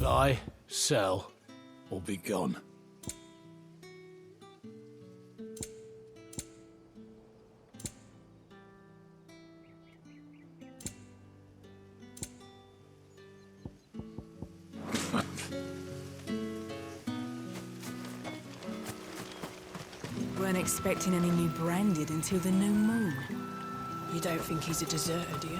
Buy, sell, or be gone. Weren't expecting any new branded until the new moon. You don't think he's a deserter, do you?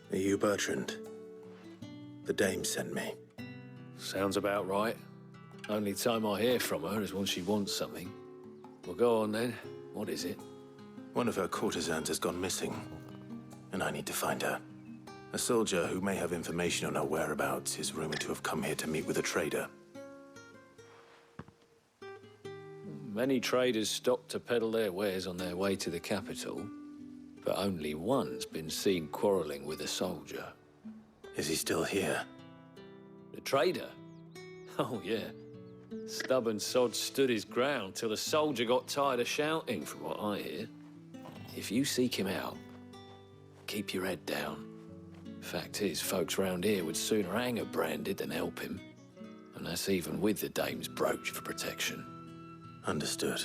Are you Bertrand? The dame sent me. Sounds about right. Only time I hear from her is when she wants something. Well, go on then. What is it? One of her courtesans has gone missing, and I need to find her. A soldier who may have information on her whereabouts is rumored to have come here to meet with a trader. Many traders stop to peddle their wares on their way to the capital, but only one's been seen quarreling with a soldier. Is he still here? The trader? Oh, yeah. Stubborn sod stood his ground till the soldier got tired of shouting, from what I hear. If you seek him out, keep your head down. Fact is, folks round here would sooner hang a branded than help him. And that's even with the dame's brooch for protection. Understood.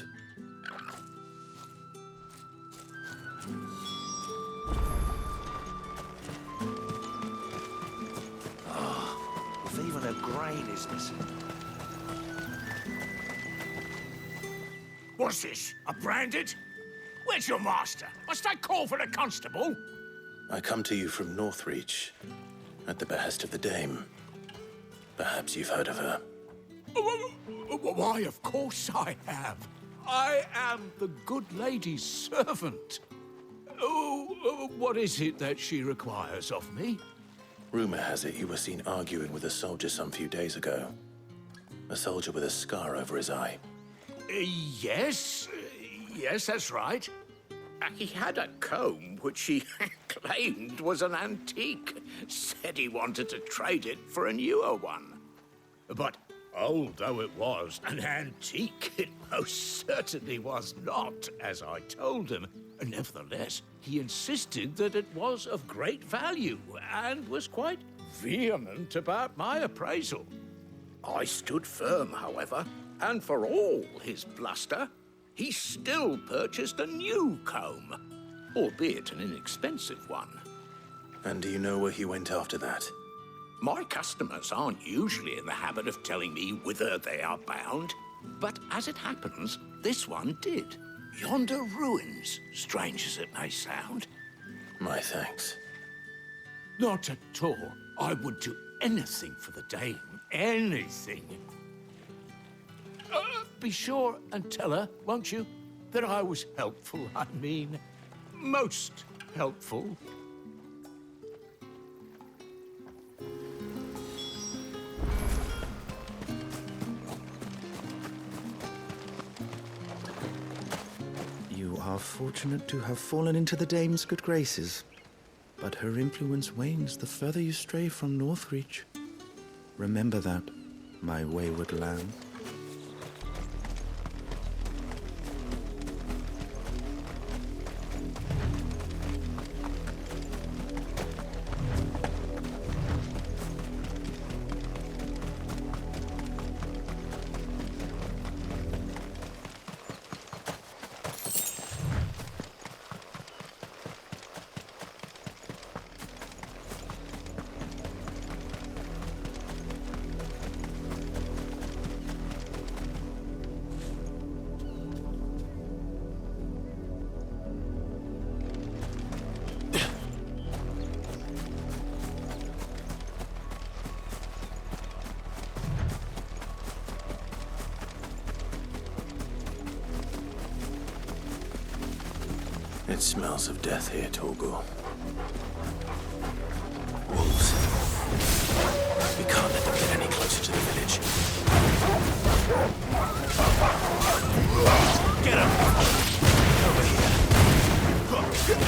If even a grain is missing. What's this? A branded? Where's your master? Must I call for the constable? I come to you from Northreach, at the behest of the dame. Perhaps you've heard of her. Why, of course I have. I am the good lady's servant. Oh, what is it that she requires of me? Rumor has it you were seen arguing with a soldier some few days ago. A soldier with a scar over his eye. Yes, that's right. He had a comb which he claimed was an antique. Said he wanted to trade it for a newer one. But old though it was, an antique it most certainly was not, as I told him. Nevertheless, he insisted that it was of great value and was quite vehement about my appraisal. I stood firm, however, and for all his bluster, he still purchased a new comb, albeit an inexpensive one. And do you know where he went after that? My customers aren't usually in the habit of telling me whither they are bound, but as it happens, this one did. Yonder ruins, strange as it may sound. My thanks. Not at all. I would do anything for the dame. Anything. Be sure and tell her, won't you, that I was helpful. I mean, most helpful. You are fortunate to have fallen into the dame's good graces, but her influence wanes the further you stray from Northreach. Remember that, my wayward lamb. It smells of death here, Torgal. Wolves. We can't let them get any closer to the village. Get him! Over here.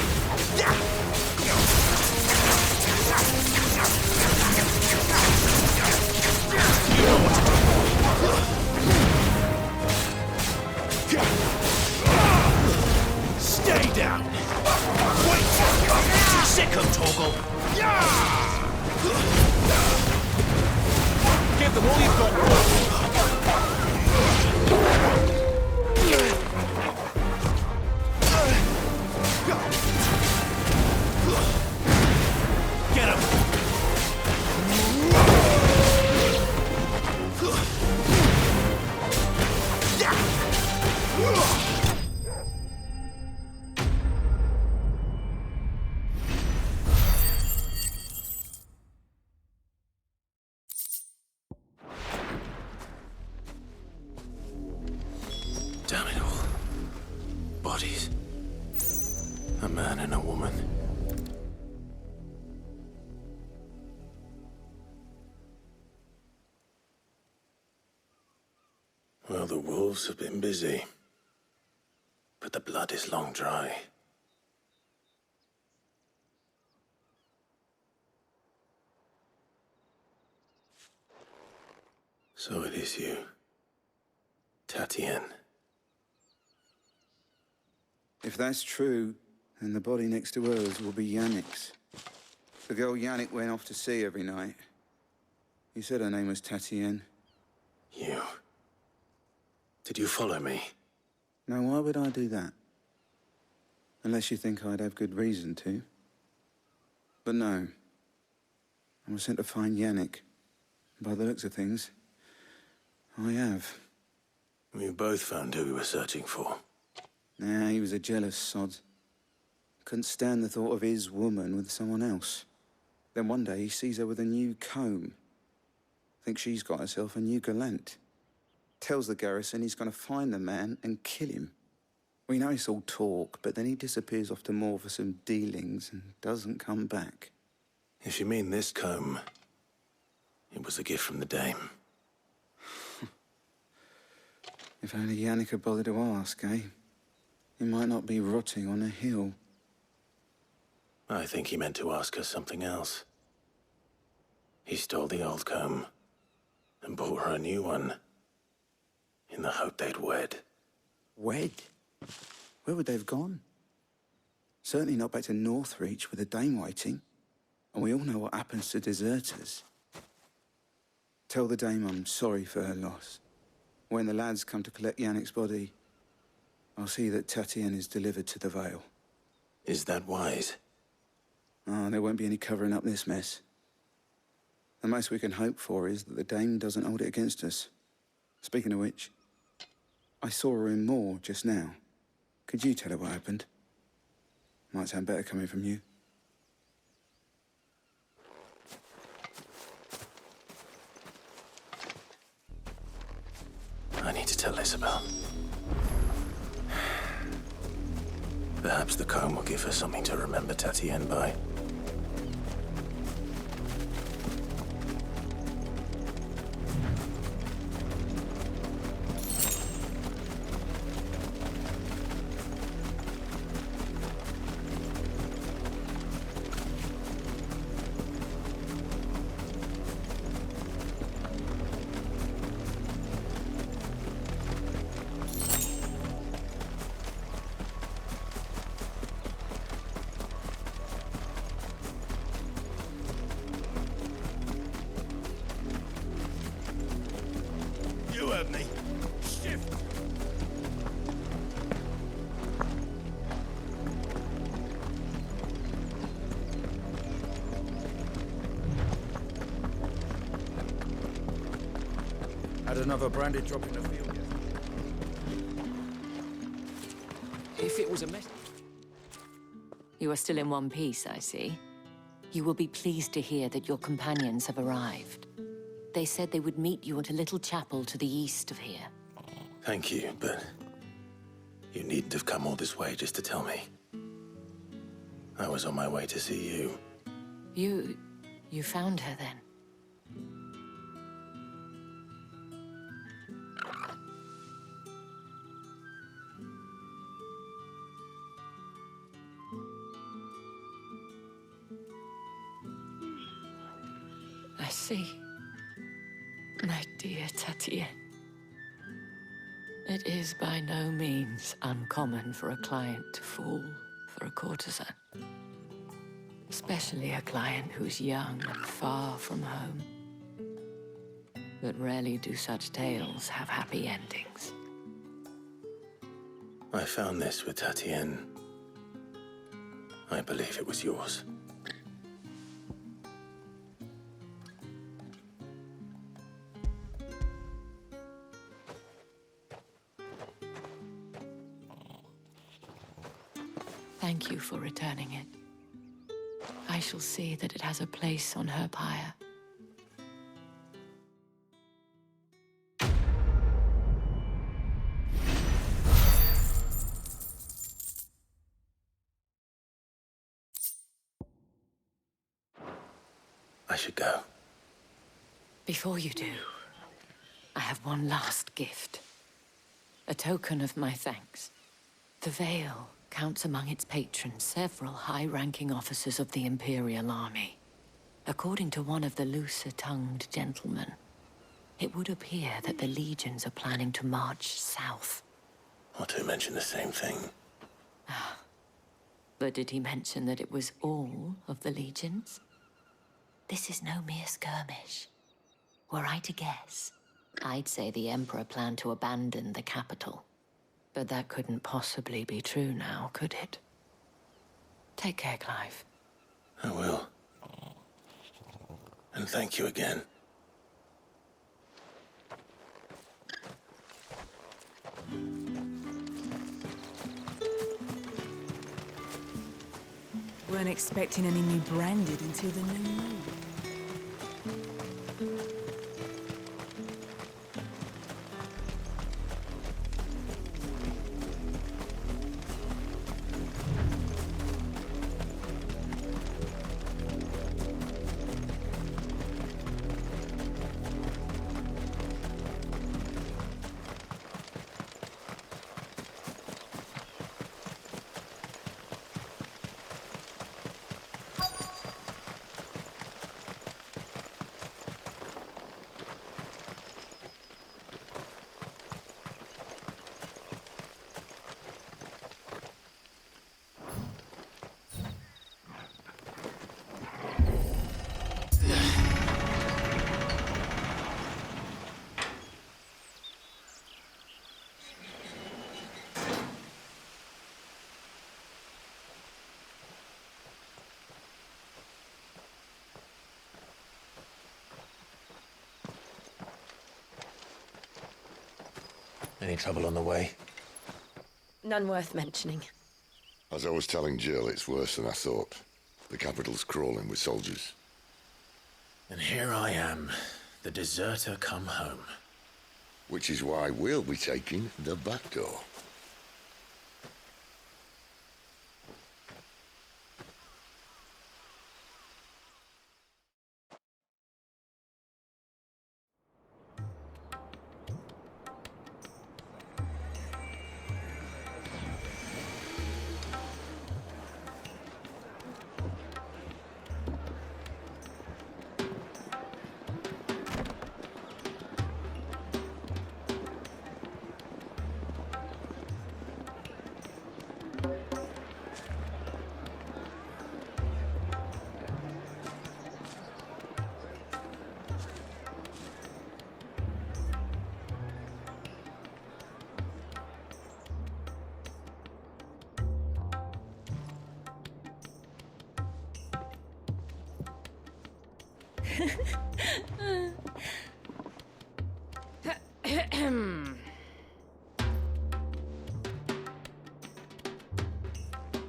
Damn it all. Bodies. A man and a woman. Well, the wolves have been busy. But the blood is long dry. So it is you, Tatienne. If that's true, then the body next to hers will be Yannick's. The girl Yannick went off to sea every night. You said her name was Tatienne. You. Did you follow me? Now, why would I do that? Unless you think I'd have good reason to. But no. I was sent to find Yannick. By the looks of things, I have. We both found who we were searching for. Nah, he was a jealous sod. Couldn't stand the thought of his woman with someone else. Then one day he sees her with a new comb. Thinks she's got herself a new gallant. Tells the garrison he's gonna find the man and kill him. We know it's all talk, but then he disappears off to Moor for some dealings and doesn't come back. If you mean this comb, it was a gift from the dame. If only Yannick had bothered to ask, eh? He might not be rotting on a hill. I think he meant to ask us something else. He stole the old comb and bought her a new one in the hope they'd wed. Wed? Where would they have gone? Certainly not back to Northreach with a dame waiting. And we all know what happens to deserters. Tell the dame I'm sorry for her loss. When the lads come to collect Yannick's body, I'll see that Tatienne is delivered to the Vale. Is that wise? Oh, there won't be any covering up this mess. The most we can hope for is that the dame doesn't hold it against us. Speaking of which, I saw her in Moor just now. Could you tell her what happened? Might sound better coming from you. I need to tell Isabel. Perhaps the comb will give her something to remember Tatienne by. You heard me. Shift. Had another branded drop in the field yet? If it was a mess... You are still in one piece, I see. You will be pleased to hear that your companions have arrived. They said they would meet you at a little chapel to the east of here. Thank you, but you needn't have come all this way just to tell me. I was on my way to see you. You found her then? I see. My dear Tatienne. It is by no means uncommon for a client to fall for a courtesan. Especially a client who's young and far from home. But rarely do such tales have happy endings. I found this with Tatienne. I believe it was yours. Thank you for returning it. I shall see that it has a place on her pyre. I should go. Before you do, I have one last gift. A token of my thanks. The Veil counts among its patrons several high-ranking officers of the Imperial Army. According to one of the looser-tongued gentlemen, it would appear that the legions are planning to march south. Or to mention the same thing. But did he mention that it was all of the legions? This is no mere skirmish. Were I to guess, I'd say the Emperor planned to abandon the capital. But that couldn't possibly be true now, could it? Take care, Clive. I will. And thank you again. Weren't expecting any new branded until the new moon. Any trouble on the way? None worth mentioning. As I was telling Jill, it's worse than I thought. The capital's crawling with soldiers. And here I am, the deserter come home. Which is why we'll be taking the back door.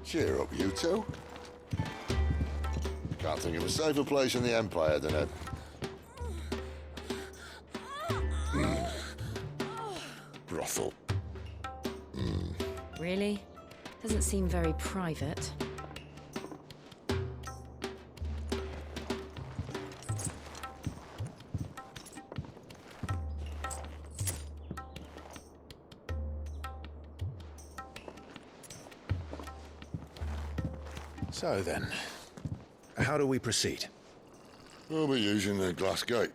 Cheer up, you two. Can't think of a safer place in the Empire than a... brothel. Really? Doesn't seem very private. So then, how do we proceed? We'll be using the glass gate.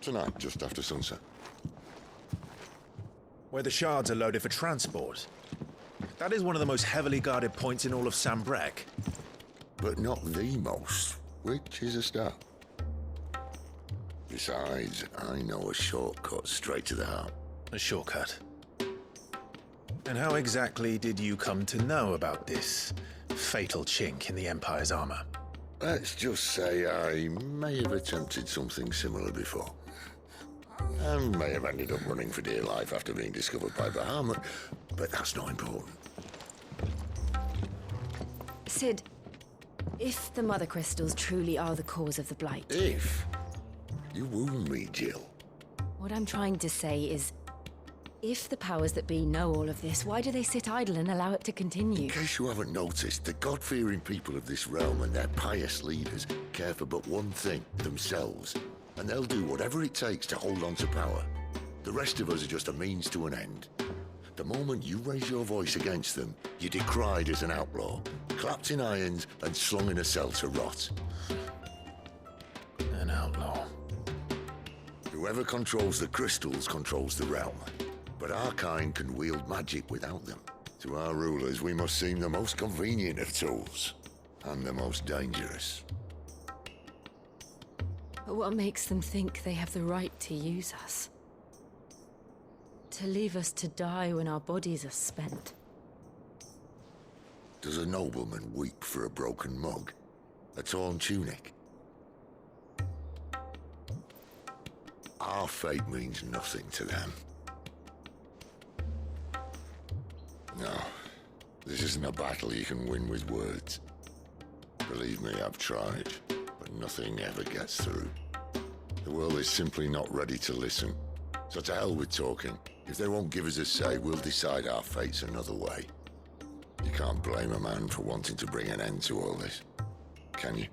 Tonight, just after sunset. Where the shards are loaded for transport. That is one of the most heavily guarded points in all of Sambrek. But not the most, which is a start. Besides, I know a shortcut straight to the heart. A shortcut. And how exactly did you come to know about this fatal chink in the Empire's armor? Let's just say I may have attempted something similar before. And may have ended up running for dear life after being discovered by Bahamut, but that's not important. Sid, if the Mother Crystals truly are the cause of the Blight... If? You wound me, Jill. What I'm trying to say is, if the powers that be know all of this, why do they sit idle and allow it to continue? In case you haven't noticed, the God-fearing people of this realm and their pious leaders care for but one thing, themselves. And they'll do whatever it takes to hold on to power. The rest of us are just a means to an end. The moment you raise your voice against them, you're decried as an outlaw, clapped in irons and slung in a cell to rot. An outlaw. Whoever controls the crystals controls the realm. But our kind can wield magic without them. To our rulers, we must seem the most convenient of tools, and the most dangerous. But what makes them think they have the right to use us? To leave us to die when our bodies are spent? Does a nobleman weep for a broken mug? A torn tunic? Our fate means nothing to them. No, this isn't a battle you can win with words. Believe me, I've tried, but nothing ever gets through. The world is simply not ready to listen. So to hell with talking. If they won't give us a say, we'll decide our fates another way. You can't blame a man for wanting to bring an end to all this, can you?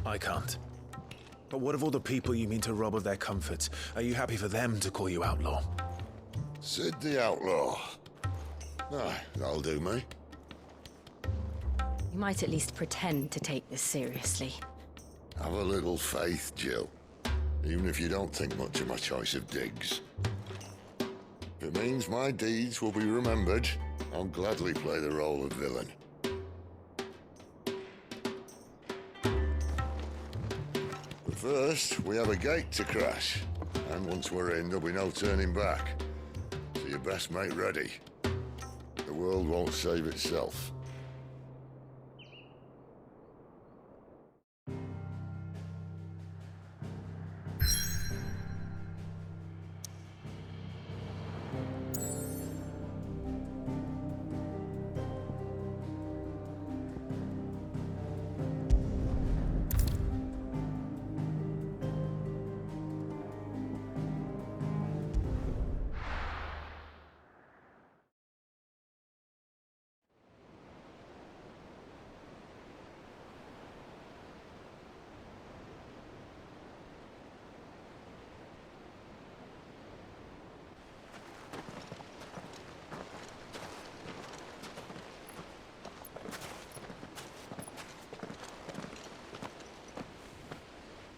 I can't. But what of all the people you mean to rob of their comforts? Are you happy for them to call you outlaw? Sid the Outlaw. Aye, that'll do me. You might at least pretend to take this seriously. Have a little faith, Jill. Even if you don't think much of my choice of digs. If it means my deeds will be remembered, I'll gladly play the role of villain. But first, we have a gate to crash. And once we're in, there'll be no turning back. So you best make ready. The world won't save itself.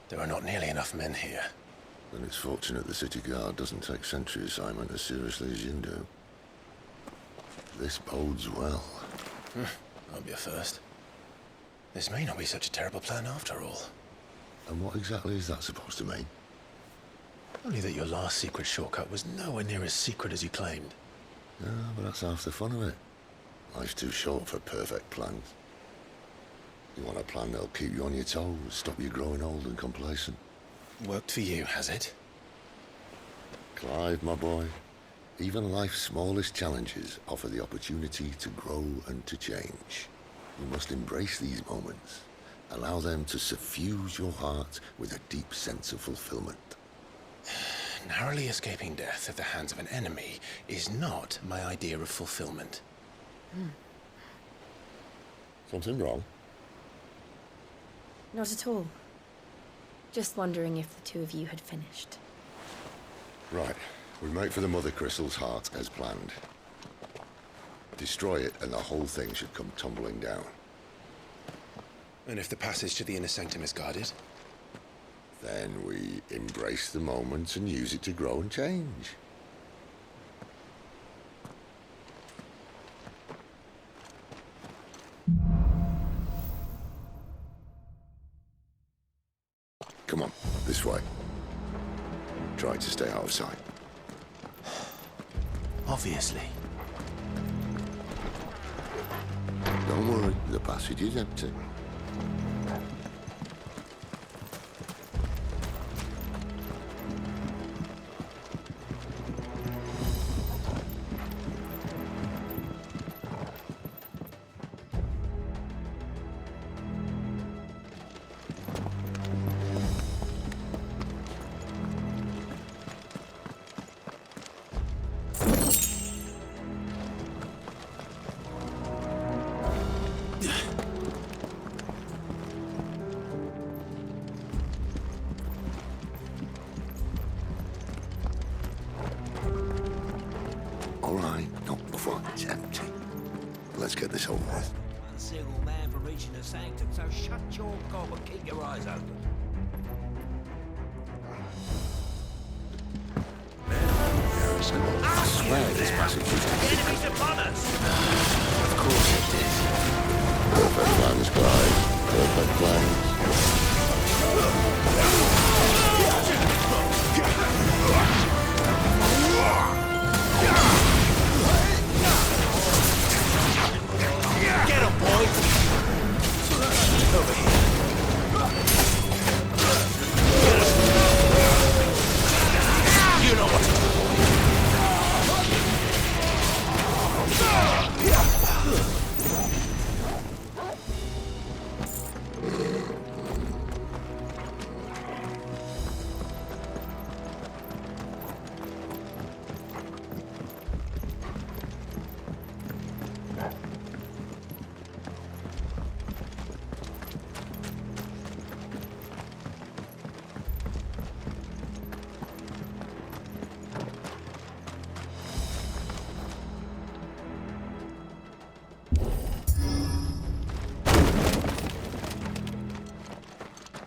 There are not nearly enough men here. Then it's fortunate the city guard doesn't take sentry assignment as seriously as you do. This bodes well. That'll be a first. This may not be such a terrible plan after all. And what exactly is that supposed to mean? Only that your last secret shortcut was nowhere near as secret as you claimed. Yeah, but that's half the fun of it. Life's too short for perfect plans. You want a plan that'll keep you on your toes, stop you growing old and complacent. Worked for you, has it? Clive, my boy, even life's smallest challenges offer the opportunity to grow and to change. You must embrace these moments. Allow them to suffuse your heart with a deep sense of fulfillment. Narrowly escaping death at the hands of an enemy is not my idea of fulfillment. Something wrong? Not at all. Just wondering if the two of you had finished. Right. We make for the Mother Crystal's heart as planned. Destroy it and the whole thing should come tumbling down. And if the passage to the inner sanctum is guarded? Then we embrace the moment and use it to grow and change. Come on, this way. Try to stay out of sight. Obviously. Don't worry, the passage is empty. All right, not before it's empty. Let's get this over with. One single man from reaching the sanctum, so shut your gob and keep your eyes open. I swear this passage used to be... The enemy's upon us! Of course it did. Perfect plan described. Perfect plan. Get him, boy! Over here. You know what to do.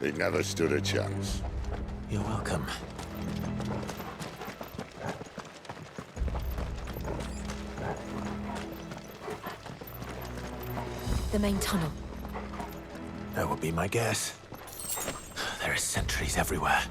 He never stood a chance. You're welcome. The main tunnel. That would be my guess. There are sentries everywhere.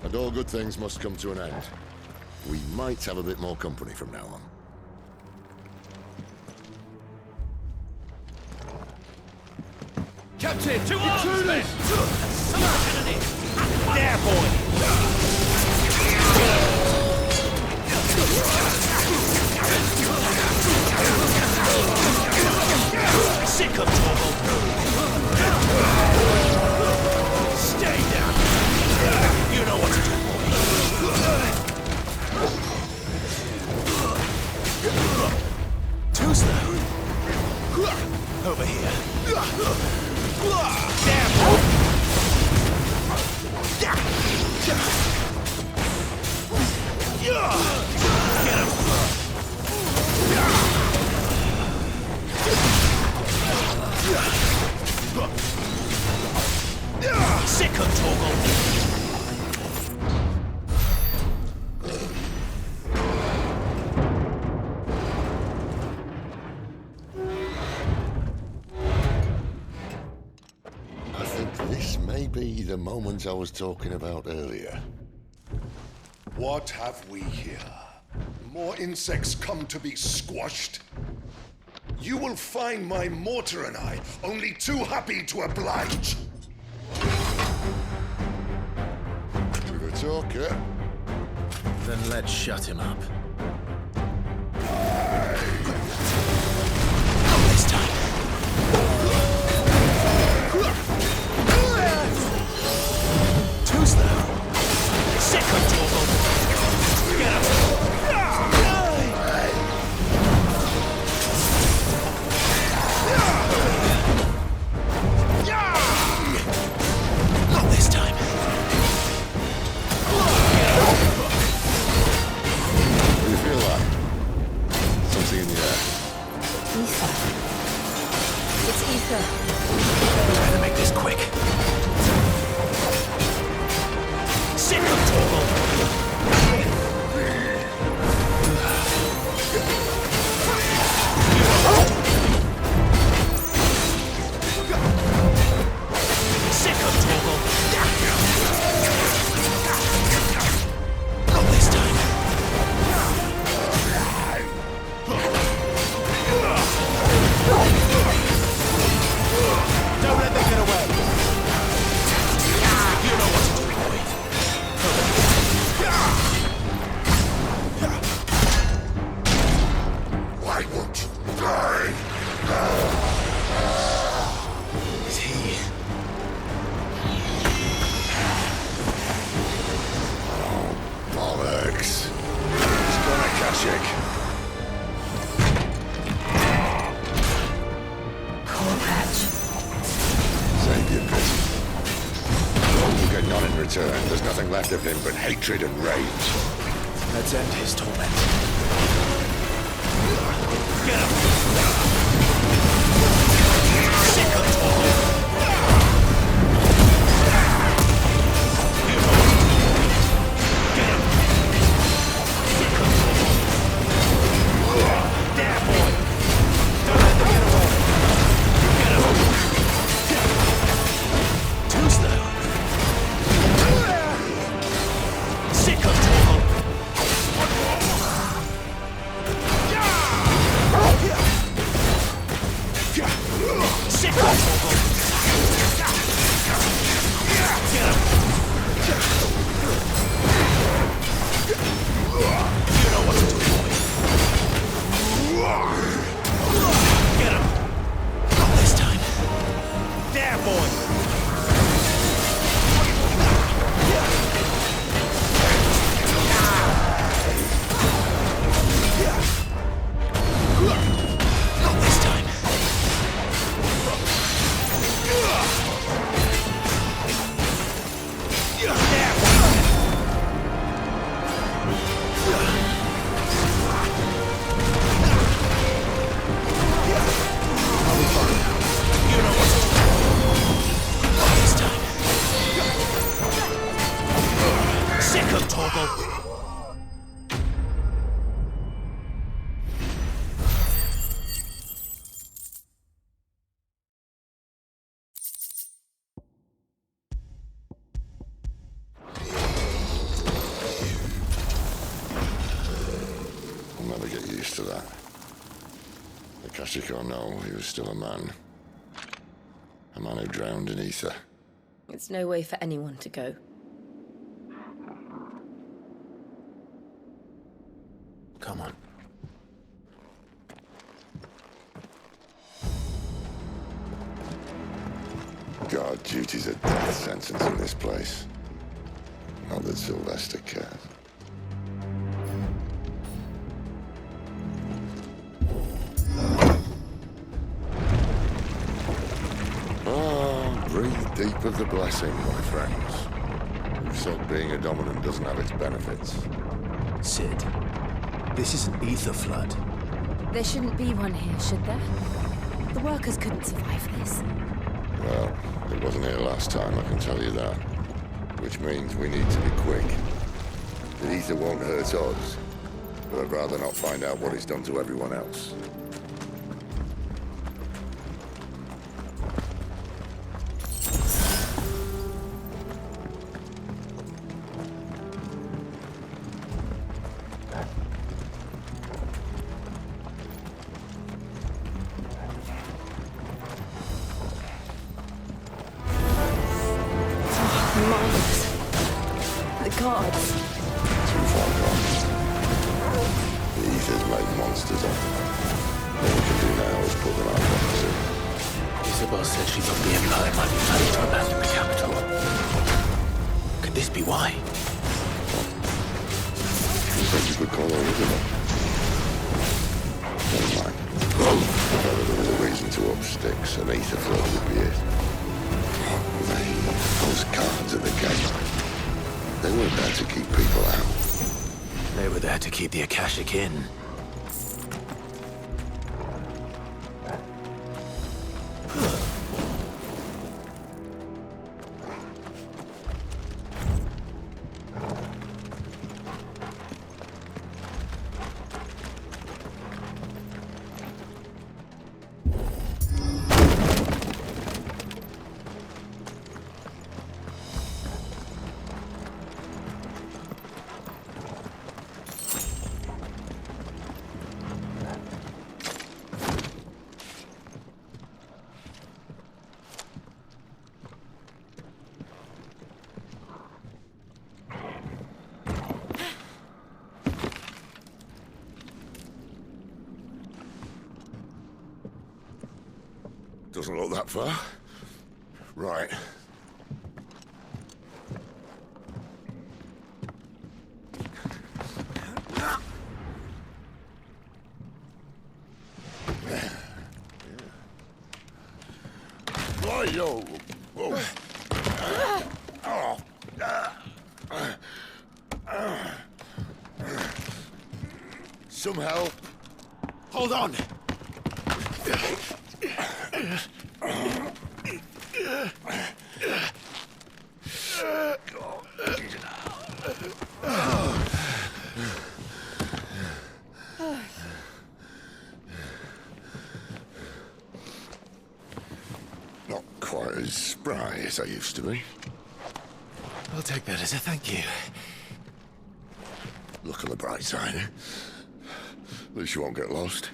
And all good things must come to an end. We might have a bit more company from now on. Captain, to arms, men! There, boy! Sick of trouble! Stay down! You know what to do, boy! Too slow! Over here! There, boy! Get him! Sick of trouble! Be the moment I was talking about earlier. What have we here? More insects come to be squashed? You will find my mortar and I only too happy to oblige. With a talker. Then let's shut him up. Not this time. Too slow. Sick of trouble. Get him. Not this time. What do you feel like? Something in the air. Ether. secret. All you get none in return. There's nothing left of him but hatred and rage. Let's end his torment. Get him! Sick of talking! I'll never get used to that. The Kashiko know he was still a man. A man who drowned in ether. It's no way for anyone to go. Come on. Guard duty's a death sentence in this place. Not that Sylvester cares. Breathe deep of the blessing, my friends. Who said being a dominant doesn't have its benefits? Sid, this is an ether flood. There shouldn't be one here, should there? The workers couldn't survive this. Well, it wasn't here last time, I can tell you that. Which means we need to be quick. The ether won't hurt us, but I'd rather not find out what it's done to everyone else. The gods. Too far gone. The ether's made monsters of them. All we can do now is put them out of opposite. Isabel said she thought the Empire might be planning to abandon the capital. Could this be why? Seems like you could call her Isabel. Never mind. If ever there was a reason to up sticks, an ether flood would be it. Those guards at the gate. They weren't there to keep people out. They were there to keep the Akashic in. Doesn't look that far. Right. Right, yo. Whoa. some help? Hold on! Not quite as spry as I used to be. I'll take that as a thank you. Look on the bright side, eh? At least you won't get lost.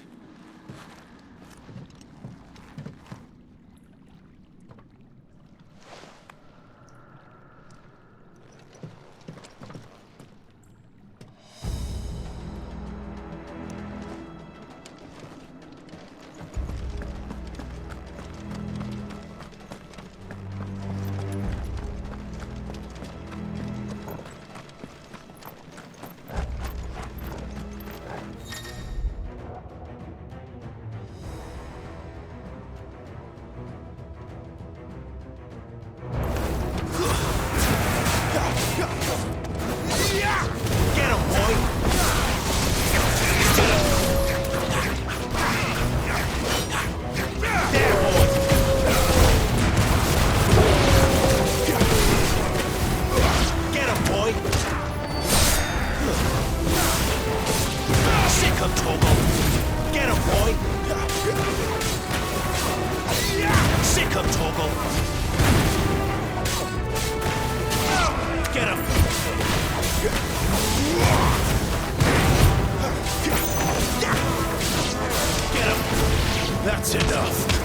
That's enough.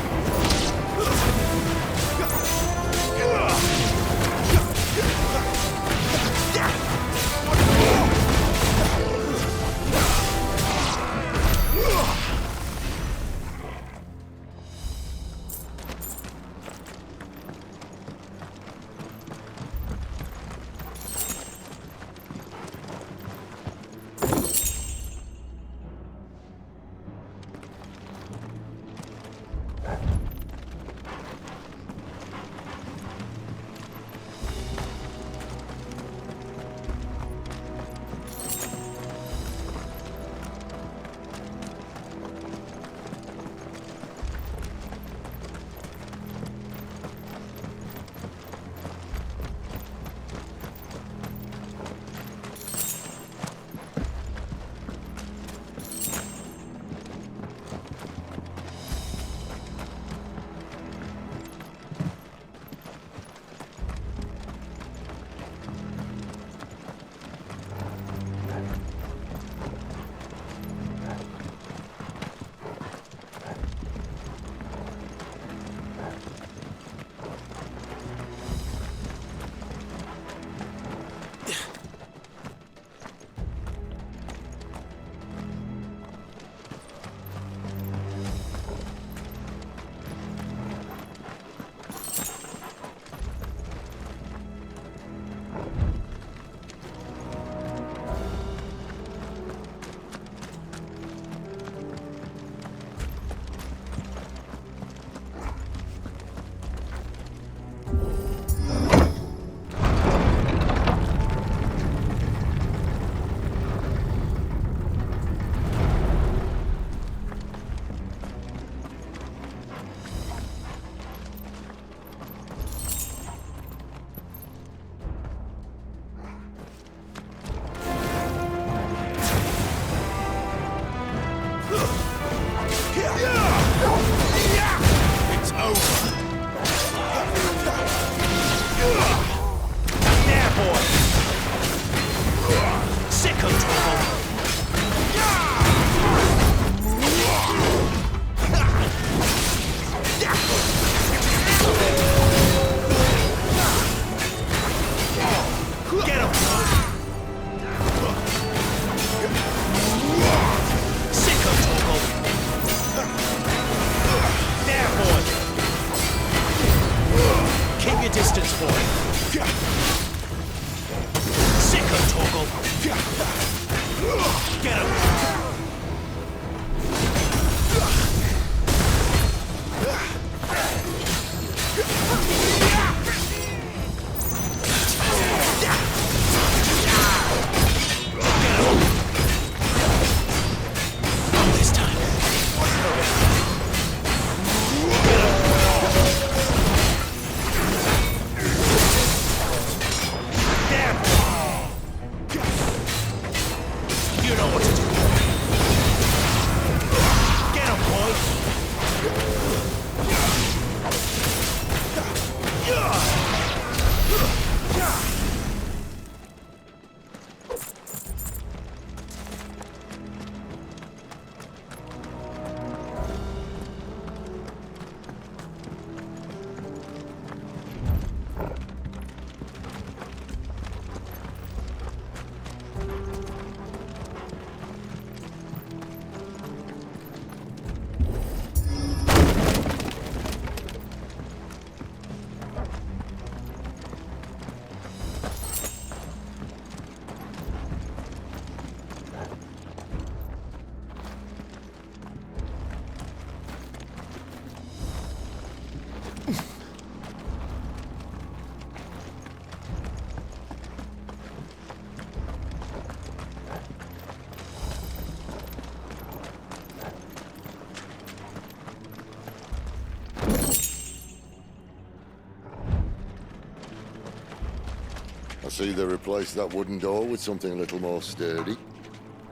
I see they replaced that wooden door with something a little more sturdy.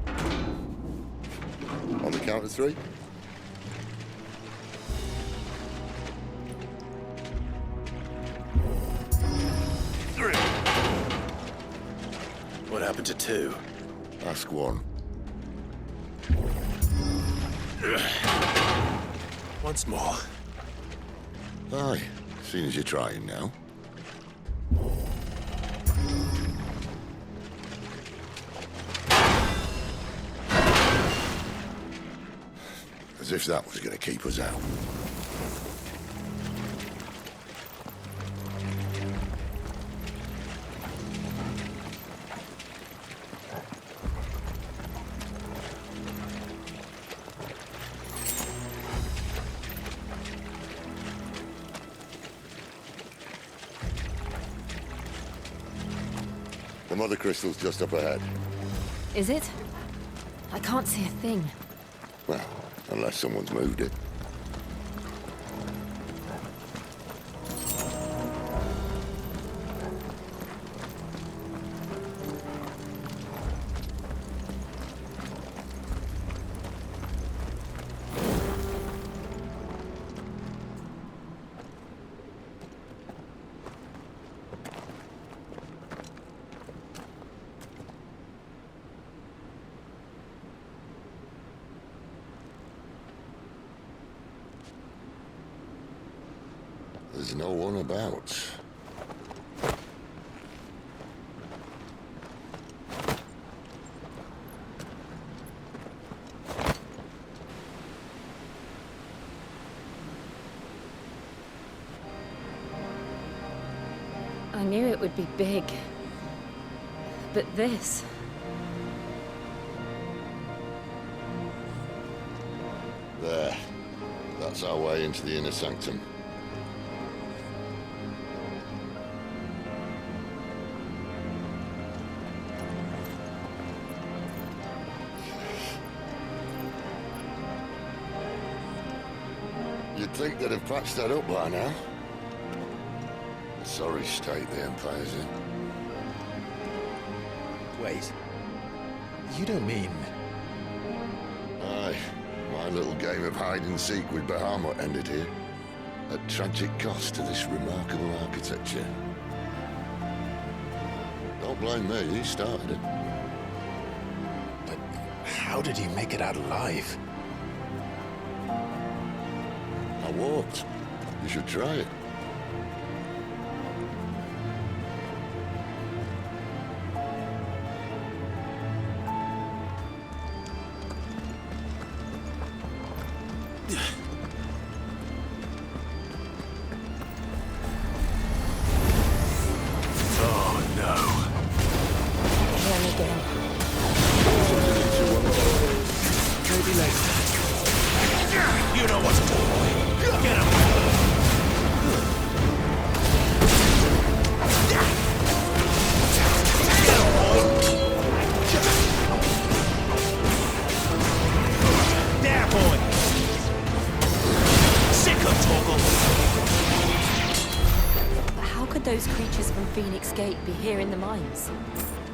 On the count of 3. What happened to 2? Ask 1. Once more. Aye, seeing as you're trying now. As if that was going to keep us out. The mother crystal's just up ahead. Is it? I can't see a thing. Well, unless someone's moved it. There's no one about. I knew it would be big. But this... There. That's our way into the inner sanctum. You'd think they'd have patched that up by now. Sorry state the Empire's in. Wait. You don't mean... Aye. My little game of hide-and-seek with Bahamut ended here. At tragic cost to this remarkable architecture. Don't blame me, he started it. But how did he make it out alive? I walked. You should try it. Those creatures from Phoenix Gate be here in the mines?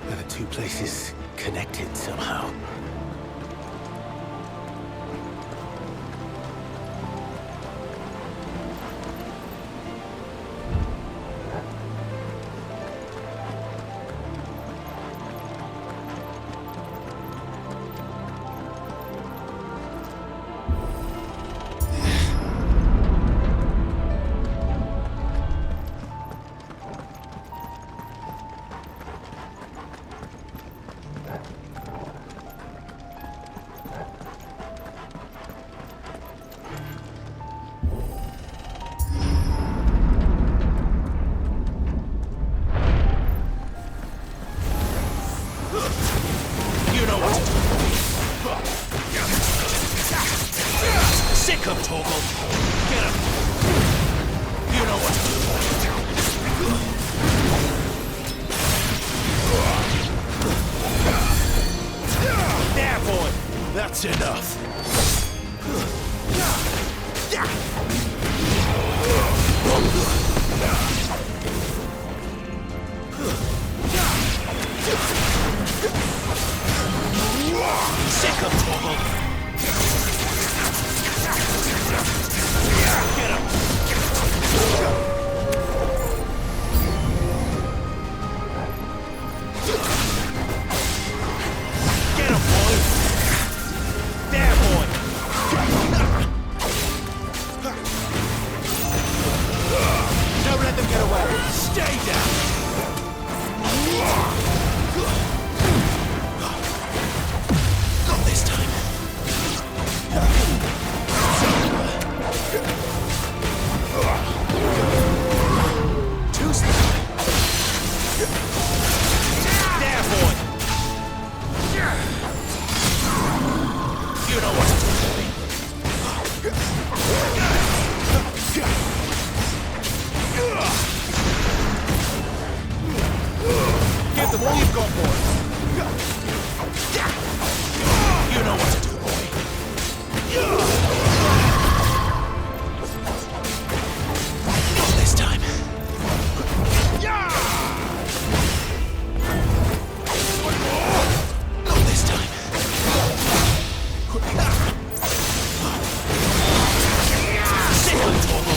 Are the two places connected somehow? them all you've got, boy. You know what to do, boy. Not this time. Not this time. Sick of trouble.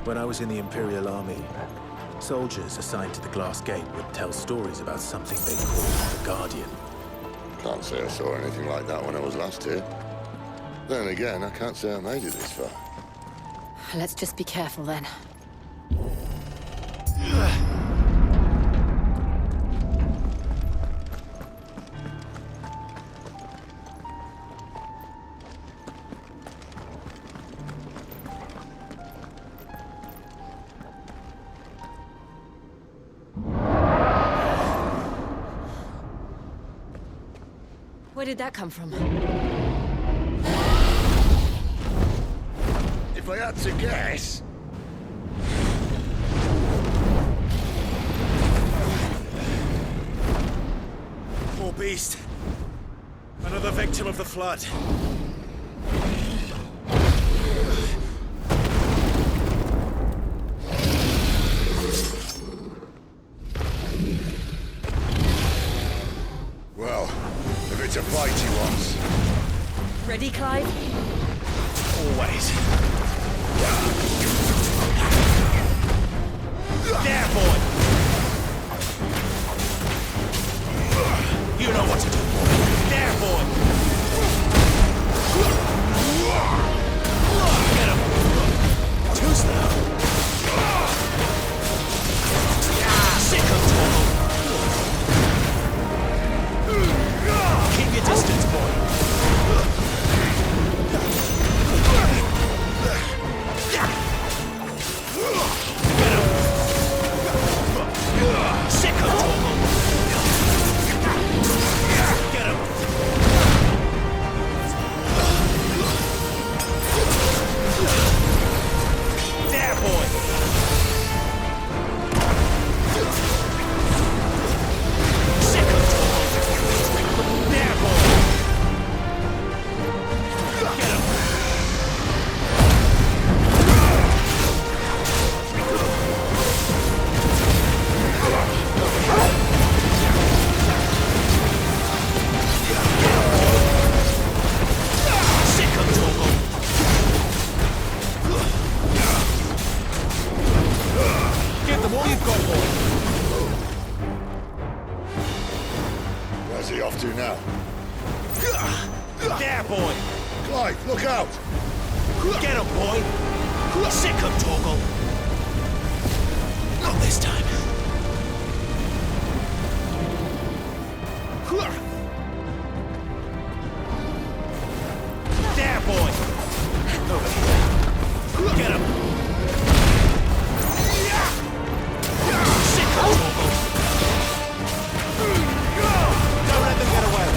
When I was in the Imperial Army, soldiers assigned to the Glass Gate would tell stories about something they called the Guardian. Can't say I saw anything like that when I was last here. Then again, I can't say I made it this far. Let's just be careful then. Where did that come from? If I had to guess... Poor beast. Another victim of the flood. Well, if it's a fight he wants... Ready, Clive? Always. There, boy! You know what to do, boy. There, boy! Get him! Too slow. Sick of trouble. Keep your distance, boy. Sick of trouble. Get him. There, boy. Sick of trouble. There, boy. Get him. Sick of trouble. Give them all you've got, boy. Where's he off to now? There, boy. Clive, look out! Get him, boy. Sick of trouble. Not this time. There, boy. Over here. Get him. Sick of trouble. Don't let them get away.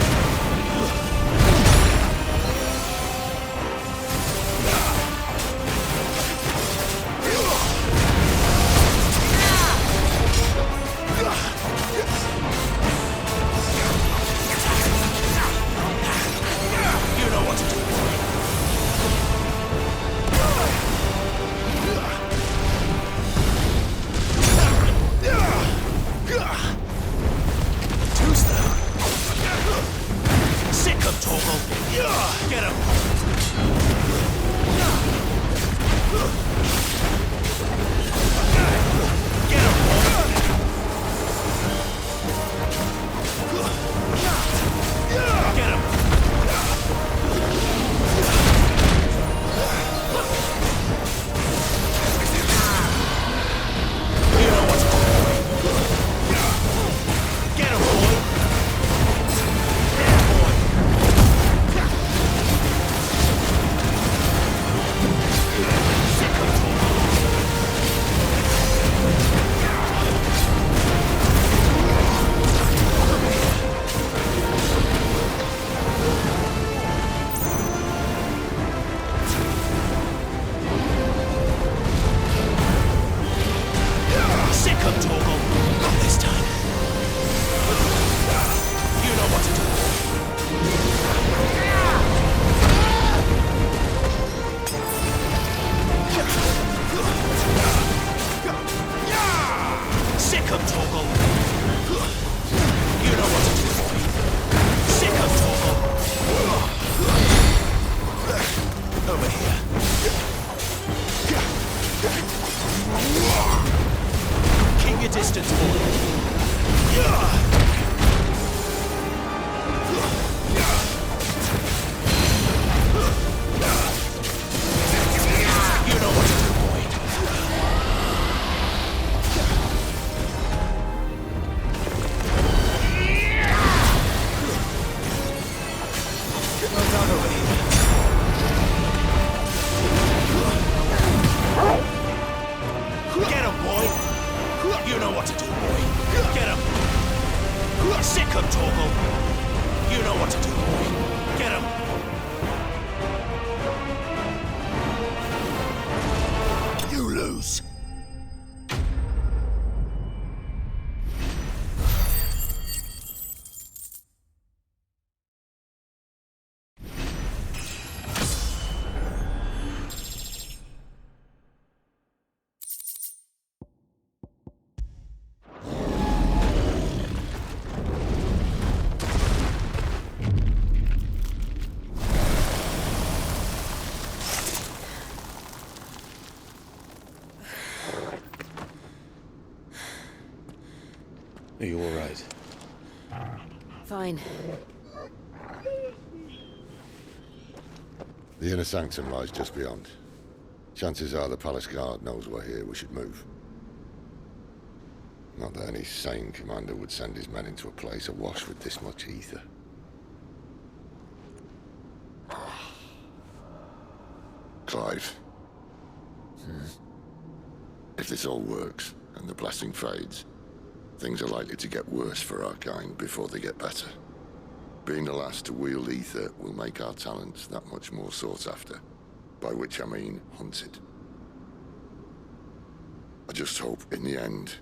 Are you all right? Fine. The inner sanctum lies just beyond. Chances are the palace guard knows we're here. We should move. Not that any sane commander would send his men into a place awash with this much ether. Clive. If this all works, and the blessing fades, things are likely to get worse for our kind before they get better. Being the last to wield ether will make our talents that much more sought after, by which I mean hunted. I just hope, in the end,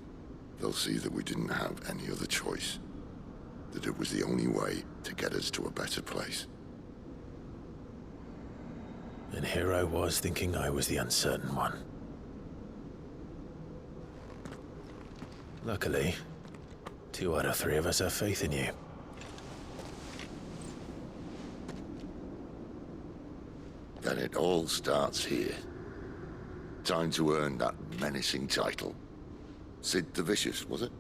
they'll see that we didn't have any other choice, that it was the only way to get us to a better place. And here I was thinking I was the uncertain one. Luckily, 2 out of 3 of us have faith in you. Then it all starts here. Time to earn that menacing title. Sid the Vicious, was it?